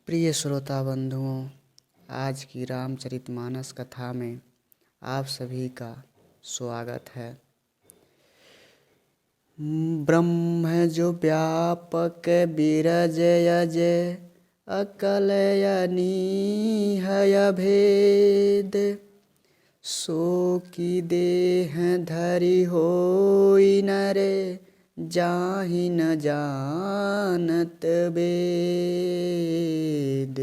प्रिय श्रोता बंधुओं, आज की रामचरितमानस कथा में आप सभी का स्वागत है। ब्रह्म जो व्यापक बिरज अजय अकलयनीहय भेद, सो की देह धरि होई नरे जाहि न जानत वेद।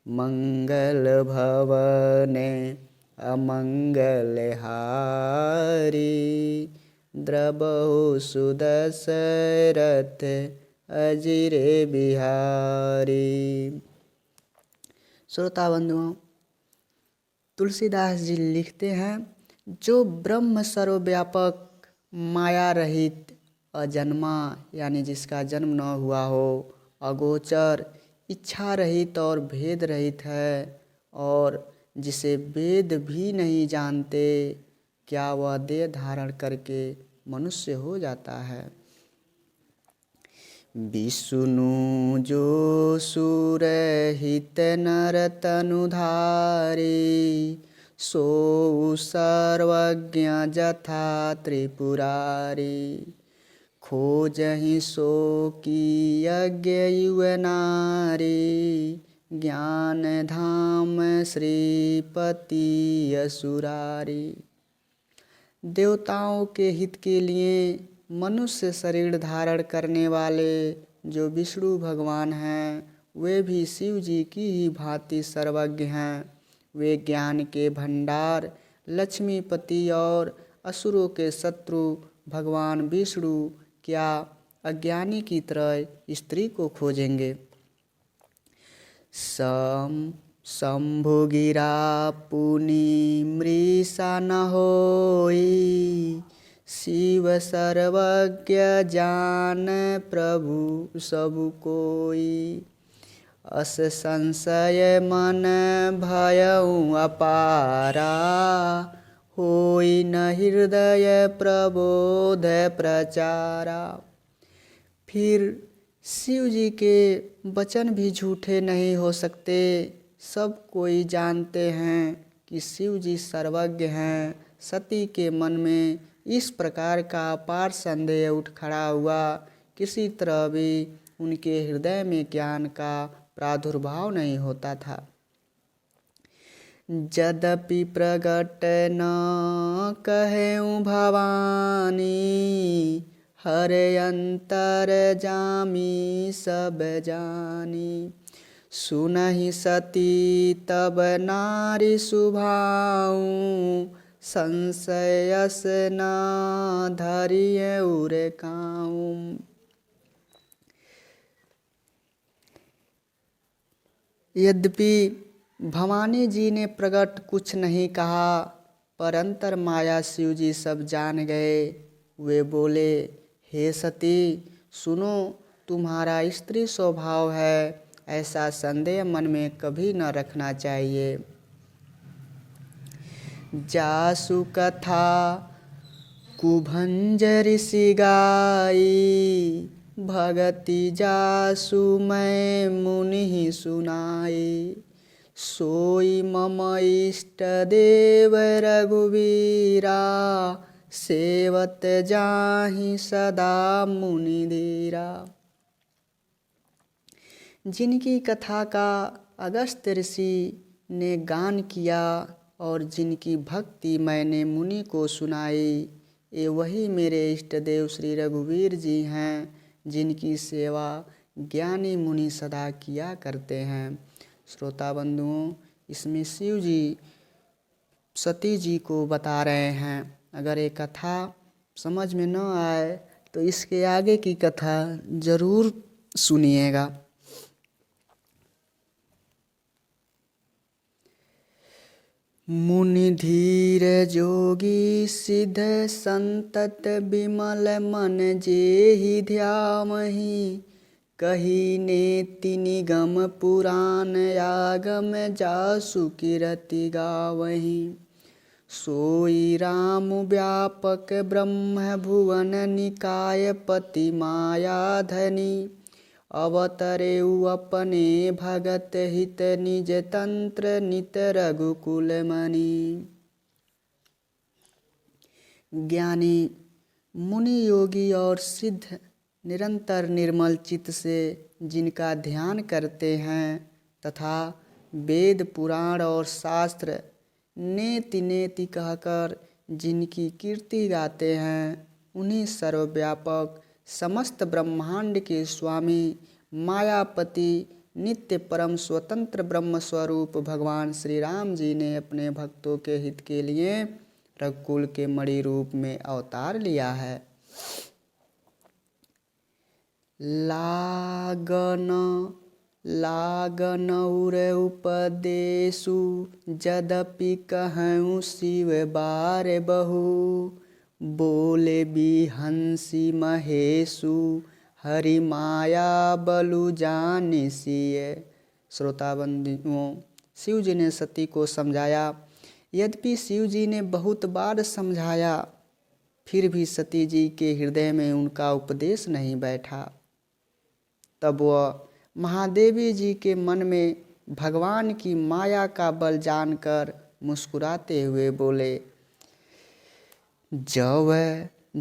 मंगल भवने अमंगल हारी, द्रबहु सुदशरथ अजिरे बिहारी। श्रोता बंधुओं, तुलसीदास जी लिखते हैं, जो ब्रह्म सर्वव्यापक माया रहित अजन्मा यानी जिसका जन्म न हुआ हो, अगोचर इच्छा रहित और भेद रहित है, और जिसे वेद भी नहीं जानते, क्या वह देह धारण करके मनुष्य हो जाता है। विष्णु जो सुर हित नर तनुधारी, सो सर्वज्ञ जथा त्रिपुरारी। खोजहि सो की यज्ञ युव नारी, ज्ञान धाम श्रीपति असुरारी। देवताओं के हित के लिए मनुष्य शरीर धारण करने वाले जो विष्णु भगवान हैं, वे भी शिव जी की ही भांति सर्वज्ञ हैं। वे ज्ञान के भंडार लक्ष्मीपति और असुरों के शत्रु भगवान विष्णु क्या अज्ञानी की तरह स्त्री को खोजेंगे। शंभु गिरा पुनि मृषा न होई, शिव सर्वज्ञ जान प्रभु सब कोई। अस संशय मन भयउ अपारा, होई न हृदय प्रबोध प्रचारा। फिर शिव जी के वचन भी झूठे नहीं हो सकते। सब कोई जानते हैं कि शिव जी सर्वज्ञ हैं। सती के मन में इस प्रकार का अपार संदेह उठ खड़ा हुआ, किसी तरह भी उनके हृदय में ज्ञान का प्रादुर्भाव नहीं होता था। यद्यपि प्रगट न कहूँ भवानी, हरे अंतर जामी सब जानी। सुनहि सती तब नारी सुभाऊ, संशयस न धरिय उर काऊँ। यद्यपि भवानी जी ने प्रकट कुछ नहीं कहा, पर अंतर माया शिव जी सब जान गए। वे बोले, हे सती सुनो, तुम्हारा स्त्री स्वभाव है, ऐसा संदेह मन में कभी न रखना चाहिए। जासु कथा कुभंज ऋषि गाई, भगति जासु मैं मुनि सुनाई। सोई मम इष्ट देव रघुवीरा, सेवत जाहि सदा मुनि धीरा। जिनकी कथा का अगस्त्य ऋषि ने गान किया और जिनकी भक्ति मैंने मुनि को सुनाई, ये वही मेरे इष्ट देव श्री रघुवीर जी हैं, जिनकी सेवा ज्ञानी मुनि सदा किया करते हैं। श्रोता बंधुओं, इसमें शिव जी सती जी को बता रहे हैं। अगर ये कथा समझ में न आए तो इसके आगे की कथा जरूर सुनिएगा। मुनि धीर जोगी सिद्ध संतत, विमल मन जेहि ध्यावहि। कही नेति निगम पुराण, आगम जासु कीरति गावहि। सोई राम व्यापक ब्रह्म भुवन निकाय, पति माया धनी। अवतरेउ अपने भगत हित निज तंत्र नित रघुकुल मणि। ज्ञानी मुनि योगी और सिद्ध निरंतर निर्मल चित्त से जिनका ध्यान करते हैं तथा वेद पुराण और शास्त्र नेति नेति कहकर जिनकी कीर्ति गाते हैं, उन्हीं सर्वव्यापक समस्त ब्रह्मांड के स्वामी मायापति नित्य परम स्वतंत्र ब्रह्म स्वरूप भगवान श्री राम जी ने अपने भक्तों के हित के लिए रघुकुल के मणि रूप में अवतार लिया है। लागन उर उपदेशु जदपि कहूँ शिव बार बहु। बोले बिहंसी महेशु हरि माया बलु जानिसिए। श्रोता बंधुओं, शिव जी ने सती को समझाया। यद्यपि शिव जी ने बहुत बार समझाया, फिर भी सती जी के हृदय में उनका उपदेश नहीं बैठा। तब वह महादेवी जी के मन में भगवान की माया का बल जानकर मुस्कुराते हुए बोले, जब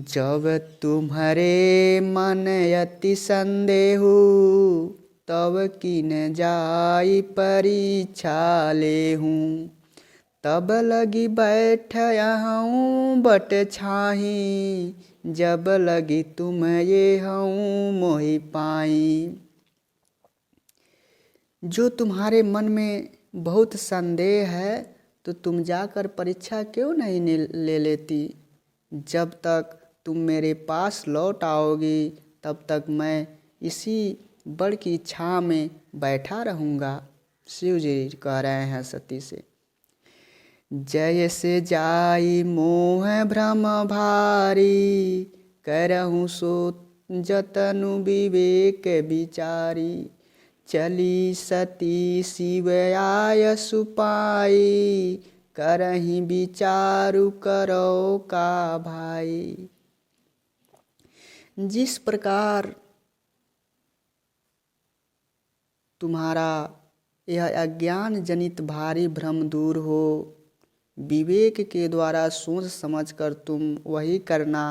जब तुम्हारे मन अति संदेहु, तब किन जाई परीक्षा लेहूँ। तब लगी बैठ हूँ बट छाही, जब लगी तुम ये हूँ मोहि पाई। जो तुम्हारे मन में बहुत संदेह है तो तुम जाकर परीक्षा क्यों नहीं ले लेती। जब तक तुम मेरे पास लौट आओगी तब तक मैं इसी बड़ की छाँ में बैठा रहूँगा। शिव जी कह रहे हैं सती से। जैसे जाई मोह भ्रम भारी, करहूँ सो जतनु विवेक विचारी। चली सती शिव आय सुपाई, करहीं विचारु करो का भाई। जिस प्रकार तुम्हारा यह अज्ञान जनित भारी भ्रम दूर हो, विवेक के द्वारा सोच समझकर तुम वही करना।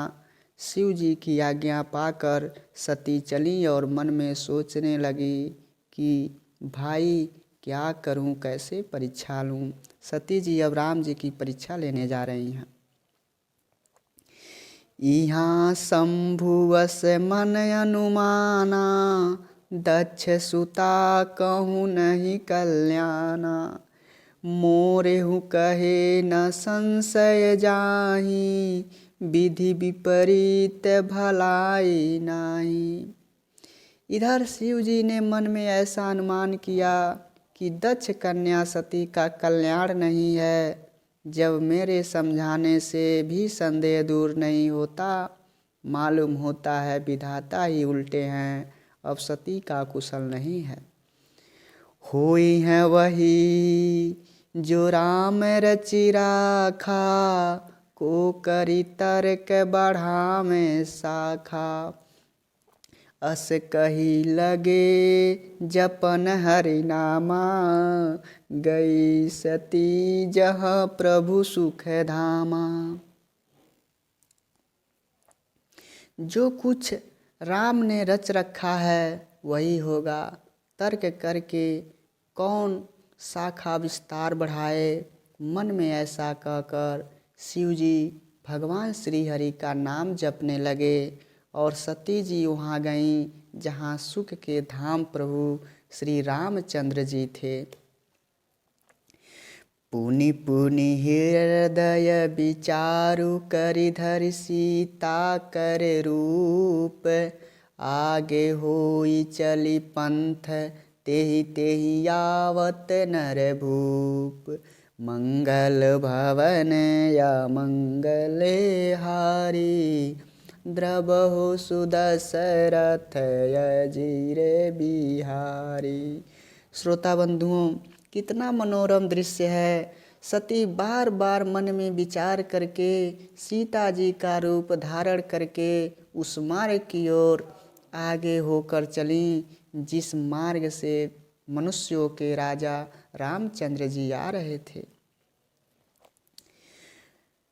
शिव जी की आज्ञा पाकर सती चली और मन में सोचने लगी कि भाई क्या करूं, कैसे परीक्षा लूं। सती जी अब राम जी की परीक्षा लेने जा रही हैं। यहाँ शंभुवश मन अनुमाना, दक्ष सुता कहूँ नहीं कल्याणा। मोरेहु कहे न संशय जाहि, विधि विपरीत भलाई नाही। इधर शिव जी ने मन में ऐसा अनुमान किया कि दक्ष कन्या सती का कल्याण नहीं है। जब मेरे समझाने से भी संदेह दूर नहीं होता, मालूम होता है विधाता ही उल्टे हैं, अब सती का कुशल नहीं है। होई है वही जो राम रचि राखा, को करी तर्क बढ़ावे शाखा। अस कही लगे जपन हरि नामा, गई सती जहाँ प्रभु सुख धामा। जो कुछ राम ने रच रखा है वही होगा। तर्क करके कौन शाखा विस्तार बढ़ाए। मन में ऐसा कहकर शिव जी भगवान श्री हरि का नाम जपने लगे और सती जी वहाँ गईं जहाँ सुख के धाम प्रभु श्री रामचंद्र जी थे। पुनि पुनि हृदय विचारु करि धरि सीता कर रूप। आगे होई चली पंथ तेहि तेहि आवत नर भूप। मंगल भवन या मंगले हारी, द्रबहु सुदशरथ अजीर बिहारी। श्रोता बंधुओं, कितना मनोरम दृश्य है। सती बार बार मन में विचार करके सीता जी का रूप धारण करके उस मार्ग की ओर आगे होकर चली जिस मार्ग से मनुष्यों के राजा रामचंद्र जी आ रहे थे।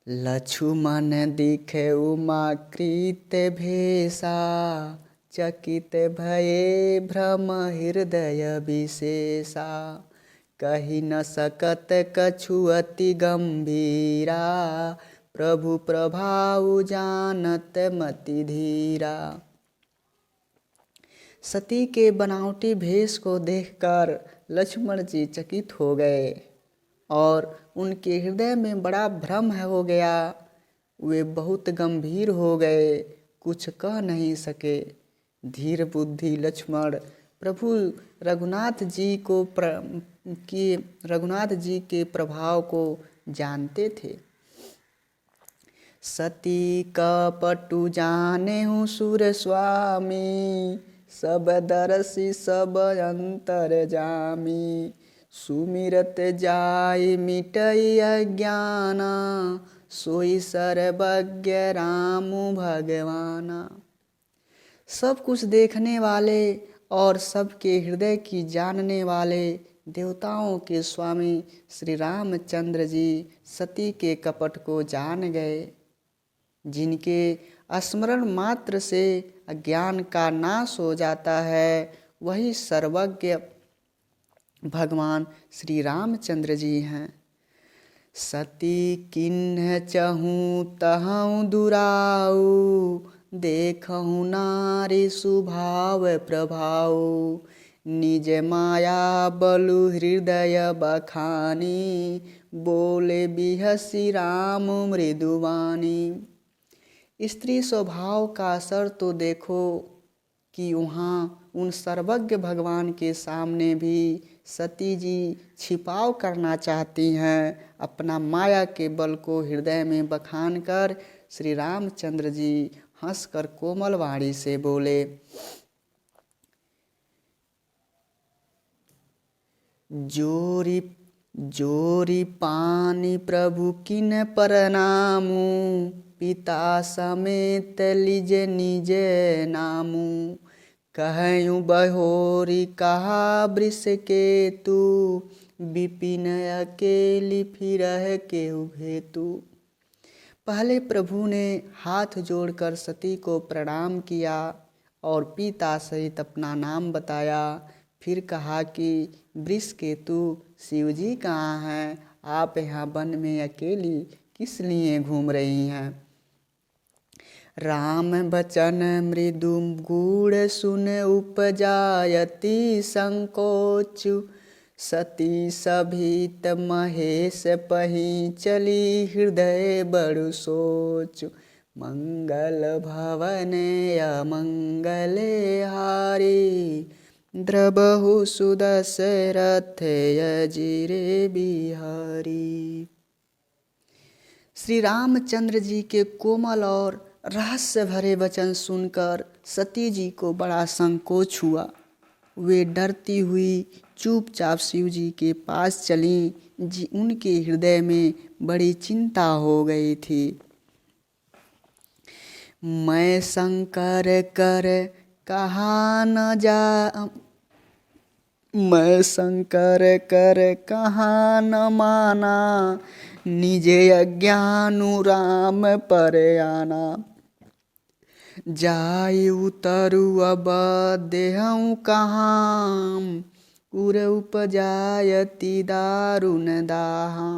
लक्ष्मण दिखे उमाकृत भेषा, चकित भये भ्रम हृदय विशेषा। कही न सकत कछु अति गंभीरा, प्रभु प्रभाव जानत मति धीरा। सती के बनावटी भेष को देखकर लक्ष्मण जी चकित हो गए और उनके हृदय में बड़ा भ्रम हो गया। वे बहुत गंभीर हो गए, कुछ कह नहीं सके। धीर बुद्धि लक्ष्मण प्रभु रघुनाथ जी के प्रभाव को जानते थे। सती कपटु जाने हूँ सुर स्वामी, सब दरसी सब अंतर जामी। सुमिरत जाय मिटई अज्ञाना, सोई सर्वज्ञ राम भगवाना। सब कुछ देखने वाले और सबके हृदय की जानने वाले देवताओं के स्वामी श्री रामचंद्र जी सती के कपट को जान गए। जिनके स्मरण मात्र से अज्ञान का नाश हो जाता है, वही सर्वज्ञ भगवान श्री रामचंद्र जी हैं। सती किन्ह चहूँ तहु दुराऊ, देखहु नारी स्वभाव प्रभाव। निज माया बलु हृदय बखानी, बोले बिहसी राम मृदुवानी। स्त्री स्वभाव का असर तो देखो कि वहाँ उन सर्वज्ञ भगवान के सामने भी सती जी छिपाव करना चाहती हैं। अपना माया के बल को हृदय में बखान कर श्री रामचंद्र जी हंसकर कोमल वाणी से बोले, जोरी जोरी पानी प्रभु किन परनामू, पिता समेत लिज निज नामू। कहयूँ बहोरी कहा वृष केतु, विपिन अकेली फिरह केहु भेतु। पहले प्रभु ने हाथ जोड़कर सती को प्रणाम किया और पिता सहित अपना नाम बताया। फिर कहा कि वृषकेतु शिवजी कहाँ हैं? आप यहाँ वन में अकेली किस लिए घूम रही हैं? राम बचन मृदु गूढ़ सुन उपजायति संकोच, सती सभीत महेश पही चली हृदय बड़ु सोच। मंगल भवन अमंगले हारी, द्रबहु सुदशरथ अजिरे बिहारी। श्री रामचंद्र जी के कोमल और रहस्य भरे वचन सुनकर सती जी को बड़ा संकोच हुआ। वे डरती हुई चुपचाप शिव जी के पास चलीं। उनके हृदय में बड़ी चिंता हो गई थी। मैं शंकर कर कहा न जा, मैं शंकर कर कहा न माना, निजे अज्ञानु राम पर आना। जाय उतरु अब देहऊँ कहाँ, उर उपजायति दारुण दाहा।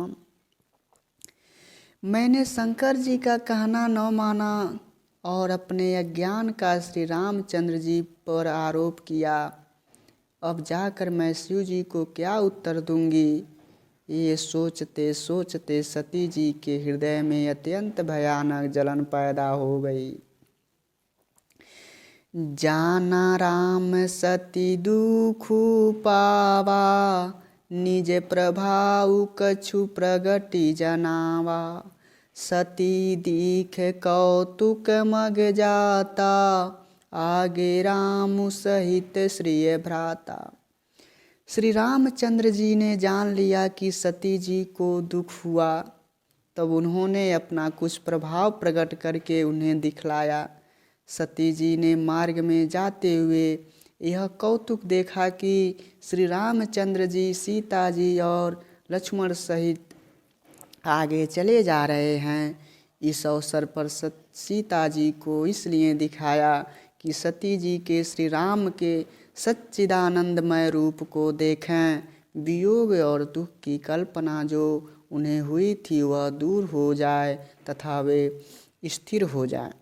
मैंने शंकर जी का कहना न माना और अपने अज्ञान का श्री रामचंद्र जी पर आरोप किया। अब जाकर मैं शिव जी को क्या उत्तर दूंगी? ये सोचते सोचते सती जी के हृदय में अत्यंत भयानक जलन पैदा हो गई। जाना राम सती दुखु पावा, निज प्रभाव कछु प्रगति जनावा। सती दीख कौतुक मग जाता, आगे राम सहित श्रिय भ्राता। श्री रामचंद्र जी ने जान लिया कि सती जी को दुख हुआ। तब उन्होंने अपना कुछ प्रभाव प्रकट करके उन्हें दिखलाया। सती जी ने मार्ग में जाते हुए यह कौतुक देखा कि श्री रामचंद्र जी सीता जी और लक्ष्मण सहित आगे चले जा रहे हैं। इस अवसर पर सीता जी को इसलिए दिखाया कि सती जी के श्री राम के सच्चिदानंदमय रूप को देखें, वियोग और दुख की कल्पना जो उन्हें हुई थी वह दूर हो जाए तथा वे स्थिर हो जाए।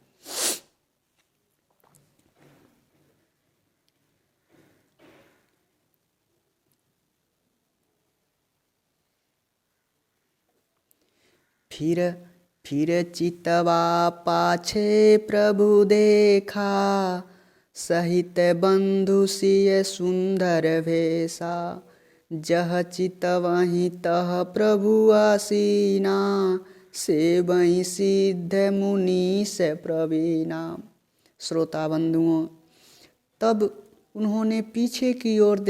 फिर चितवा पाछे प्रभु देखा, सहित बंधु सिय सुंदर भेसा। जह चितवहि तह प्रभु आसीना, सेवहि सिद्ध मुनि से प्रवीणा। श्रोता बंधुओं, तब उन्होंने पीछे की ओर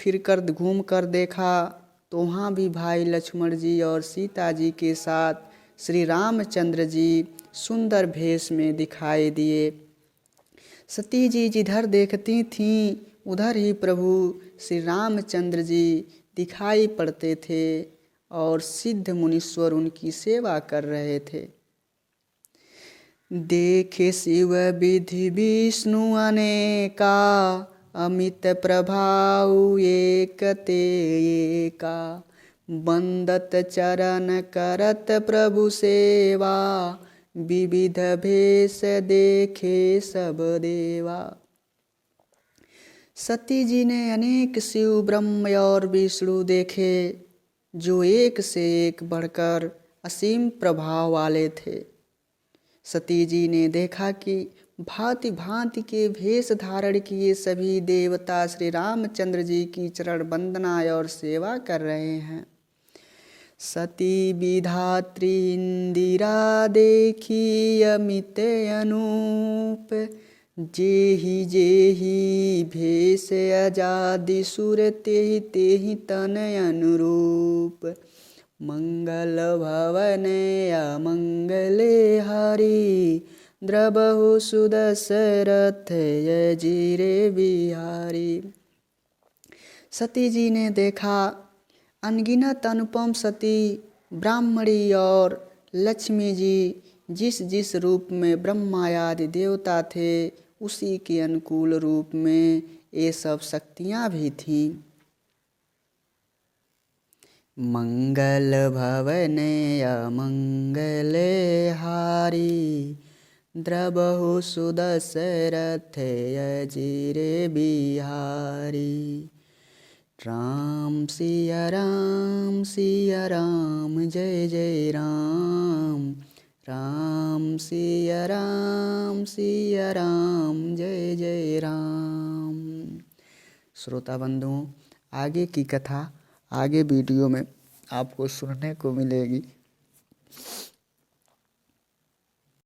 फिरकर घूम कर देखा तो वहाँ भी भाई लक्ष्मण जी और सीता जी के साथ श्री रामचंद्र जी सुंदर भेष में दिखाई दिए। सती जी जिधर देखती थीं उधर ही प्रभु श्री रामचंद्र जी दिखाई पड़ते थे और सिद्ध मुनीश्वर उनकी सेवा कर रहे थे। देखे शिव विधि विष्णु अनेका, अमित प्रभाव एक ते एका। बंदत चरण करत प्रभु सेवा, विविध भेष देखे सब देवा। सती जी ने अनेक शिव ब्रह्म और विष्णु देखे जो एक से एक बढ़कर असीम प्रभाव वाले थे। सती जी ने देखा कि भांति भांति के भेष धारण किए सभी देवता श्री रामचंद्र जी की चरण वंदना और सेवा कर रहे हैं। सती विधात्री इंदिरा देखी अमित अनूप, जेहि जेहि भेष अजादि सुर तेहि तेहि तन अनुरूप। मंगल भवन अमंगले हारी, द्रबहु सुदशरथ अजिरे बिहारी। सती जी ने देखा अनगिनत अनुपम सती ब्राह्मणी और लक्ष्मी जी जिस जिस रूप में ब्रह्मा आदि देवता थे उसी के अनुकूल रूप में ये सब शक्तियाँ भी थीं। मंगल भवन अमंगले हारी, द्रबहु सुदशरथ अजिरे बिहारी। राम सिया राम जय जय राम, राम सिया राम जय जय राम। श्रोता बंधुओं, आगे की कथा आगे वीडियो में आपको सुनने को मिलेगी।